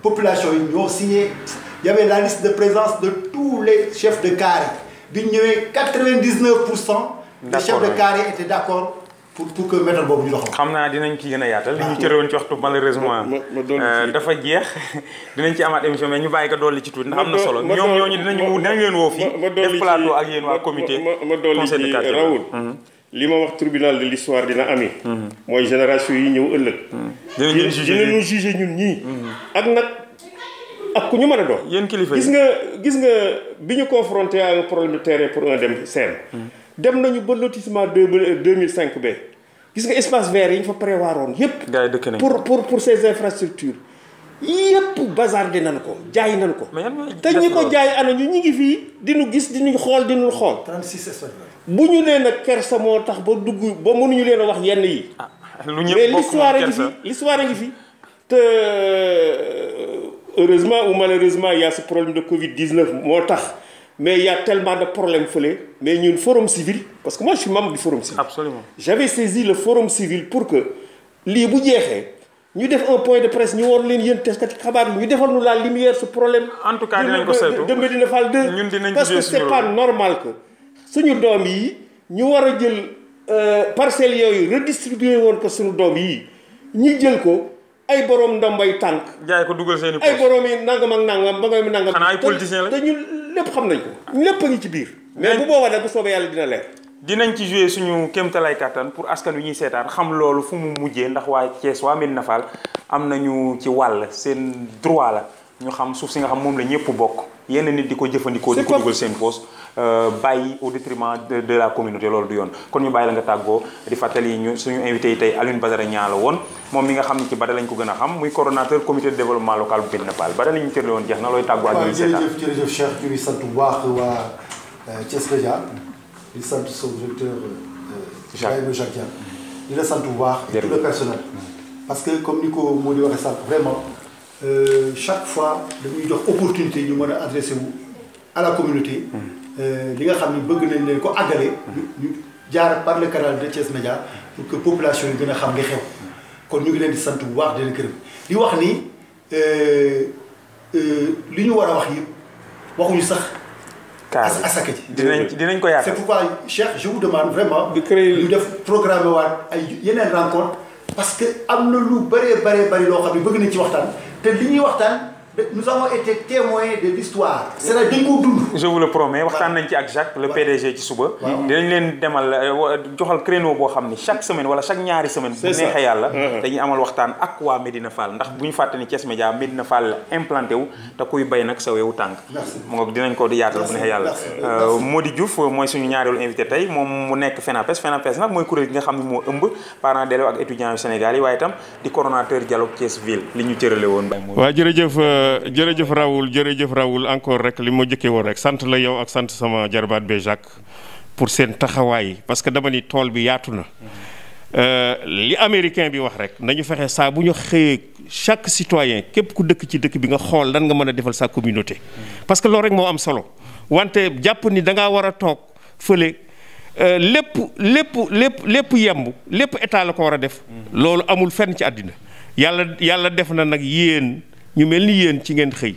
population yi ñoo signé. Il y avait la liste de présence de tous les chefs de carré. Bi ñu ñëwee 99% des chefs de carré étaient d'accord pour que méthode boobu ñu doxal. xam naa dinañ ci gën a yaatal. li ñu cërewoon ci waxtu malheureusement. dafa jeex dinañ ci amaat émission mais ñu bàyyi ko dolli ci tuuti ndax am na solo. ñoom ñooñu dinañ leen woo fii. def plateau ak yéen waa comité. conseil de quartier Raoul li ma wax tribunal de l'histoire dina ami. mooy génération yi ñëw ëllëg. dinañu juger ñun ñii. ak nag. ak ku ñu mën a doon. yéen kilifa gis nga bi ñu confronté à un problème de terrain pour un dem seen. dem nañu ba lotissement 2005 ba gis nga espace vert yi ñu fa prévoiroon yépp. gars yi dëkk nañ pour ces infrastructures yépp bazardé nañ ko jaay nañ ko. te ñi ko jaay ana ñu ngi fii di ñu gis di ñu xool di ñu xool. 36 espaces bu ñu nee nag kersa moo tax ba dugg ba mënuñu leen a wax yenn yi. lu ñëpp bokk mais l'histoire a ngi fi te. Heureusement ou malheureusement il y a ce problème de Covid-19 moo tax mais il y a tellement de problèmes fële mais ñun forum civil parce que moi je suis membre du forum civil. Absolument. J'avais saisi le forum civil pour que lii bu jeexee ñu def un point de presse ñu war leen yéen taskati xabaar yi ñu defal nu la lumière ce problème. en tout cas dinañ ko saytu de Médina Fall 2 ñun dinañ parce que c'est pas normal que suñu doom yi ñu war a jël parcelles yooyu redistribuer woon ko suñu doom yi ñi jël ko ay borom ndombay tànk. jaay ko dugal seen i ay borom yi nangam ak nangam ba ngay nangam. xanaa ay politiciens la te ñun lépp xam nañ ko. lépp a ngi ci biir. mais bu boobaa nag bu soobee yàlla dina leer. dinañ ci jouer suñu kéemtalaay kattan pour askan wi ñuy seetaan xam loolu fu mu mujjee ndax waa Thiès waa Médina Fall am nañu ci wàll seen droit la ñu xam suuf si nga xam moom la ñëpp bokk yenn nit di ko jëfandikoo di ko dugal seen poos bàyyi au détriment de la communauté loolu du yoon kon ñu bàyyi la nga tàggoo di fàttali ñu suñu invité yi tey Alioune Badara Niang la woon moom mi nga xam ni ci Bada lañ ko gën a xam muy coordonnateur comité de développement local bu Médina Fall Bada li ñu tërle woon jeex na looy tàggoo ak ñuy seetaan. jërëjëf Cheikh ñu ngi sant bu baax waa Thiès Média di sant son directeur Ibrahima Jacques Diagne di la sant bu baax et tout le personnel parce que comme ni ko moo di waxee sànq vraiment chaque fois dañuy jox opportunité ñu mën a adressé wu à la communauté li nga xam ni bëgg nañ leen ko àggale ñu jaar par le canal de Thiès Média pour que population yi gën a xam nga xew kon ñu ngi leen di sant bu baax di leen gërëm di wax ni li ñu war a wax yëpp waxuñu sax asaka ji dinañ ko yaatal. c'est pourquoi Cheikh je vous demande vraiment ñu def programme waat ay yeneen rencontre parce que am na lu bëree loo xam ne bëgg nañ ci waxtaan te li ñuy waxtaan nous avons été témoins de l'histoire. c'est-à-dire dañ koo dund. je vous le promets waxtaan nañ ci ak Jacques le PDG ci suba. dinañ leen demal joxal créneau boo xam ni chaque semaine wala chaque ñaari semaine. bu neexee yàlla dañuy amal waxtaan ak waa Médina Fall ndax bu ñu fàtte ni Thiès Média Médina Fall implanté wu te kuy bay nag sa wewu tànk. moom dinañ ko di yaatal bu neexee yàlla. Mody Diouf mooy suñu ñaareelu invité tey moom mu nekk FENAPES nag mooy kuréel gi nga xam ne moo ëmb parents d'élèves ak étudiants yu Sénégal yi waaye itam di coordonnateur dialogue Thiès ville li ñu cërale woon. waaw jërëjëf Raoul encore rek li ma jëkkee woon rek sant la yow ak sant sama jarbaat be Jacques pour seen taxawaay parce que dama ni tool bi yaatu na li américain bi wax rek nañu fexe saa bu ñu xëyee chaque citoyen képp ku dëkk ci dëkk bi nga xool lan nga mën a defal sa communauté parce que loolu rek moo am solo wante jàpp ni da ngaa war a toog fële lépp yemb lépp état la ko war a def loolu amul fenn ci àddina yàlla def na nag yéen ñu mel ni yéen ci ngeen xëy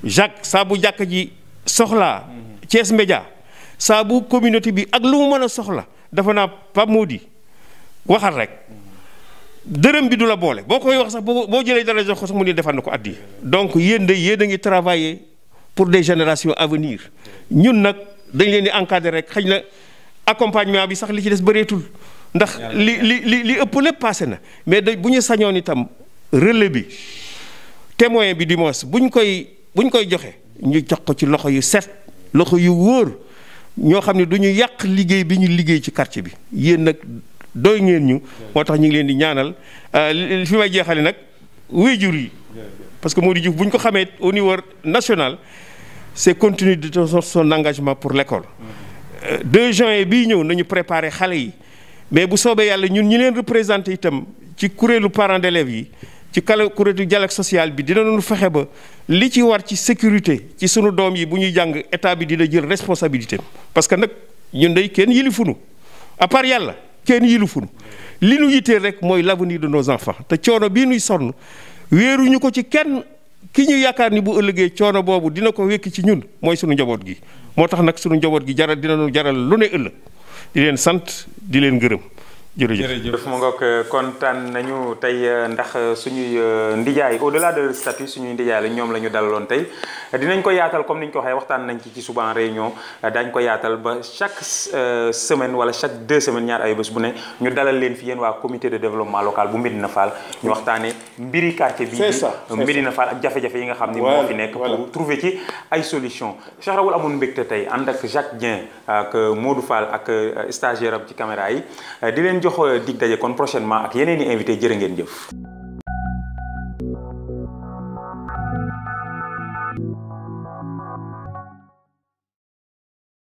Jacques saa bu jàkk ji soxlaa Thiès Média saa bu communauté bi ak lu mu mën a soxla dafa naa Pape Mody waxal rek dërëm bi du la boole boo koy wax sax boo jëlee dara jox ko sax mu ni defal na ko addi donc yéen a ngi travailler pour des générations à venir ñun nag dañ leen di encadrer rek xëy na accompagnement bi sax li ci des bëreetul ndax li ëpp lépp passé na mais bu ñu sañoon itam relais bi témoin bi du moins buñ koy joxe ñu jox ko ci loxo yu set loxo yu wóor ñoo xam ne du ñu yàq liggéey bi ñu liggéey ci quartier bi yéen nag doy ngeen ñu moo tax ñu ngi leen di ñaanal fi may jeexale nag waajur yi parce que Mody Diouf bu ñu ko xamee au niveau national c'est continue de son engagement pour l'école 2 juin bii ñëw nañu préparer xale yi mais bu soobee yàlla ñun ñi leen représenté itam ci kuréelu parents d'élèves yi ci kuréelu dialogue social bi dinañu fexe ba li ci war ci sécurité ci sunu doom yi bu ñuy jàng état bi dina jël responsabilité parce que nag ñun day kenn yilifunu à part yàlla kenn yilifunu li nu yitteel rek mooy l'avenir de nos enfants te coono bii nuy sonn wéeruñu ko ci kenn ki ñu yaakaar ni bu ëllëgee coono boobu dina ko wekki ci ñun mooy sunu njaboot gi moo tax nag sunu njaboot gi dinañu jaral lu ne ëllëg di leen sant di leen gërëm jërëjëf mu ngoog kontaan nañu tey ndax suñuy ndijaay au delà de statut suñuy ndijaay la ñoom la ñu dalaloon tey dinañ ko yaatal comme ni ñu ko waxee waxtaan nañ ci suba en réunion daañ ko yaatal ba chaque semaine wala chaque 2 semaines ñaar ay bés bu ne ñu dalal leen fi yéen waa comité de développement local bu Médina Fall ñu waxtaanee mbiri quartier bi Médina Fall ak jafe-jafe yi nga xam ni moo fi nekk pour trouver ci ay solution Cheikh Raoul amoon mbégte tey ànd ak Jacques Dieng ak Modou Fall ak stagiaire am ci caméra yi di leen jox dig daje kon prochainement ak yeneen i invité jërë ngeen jëf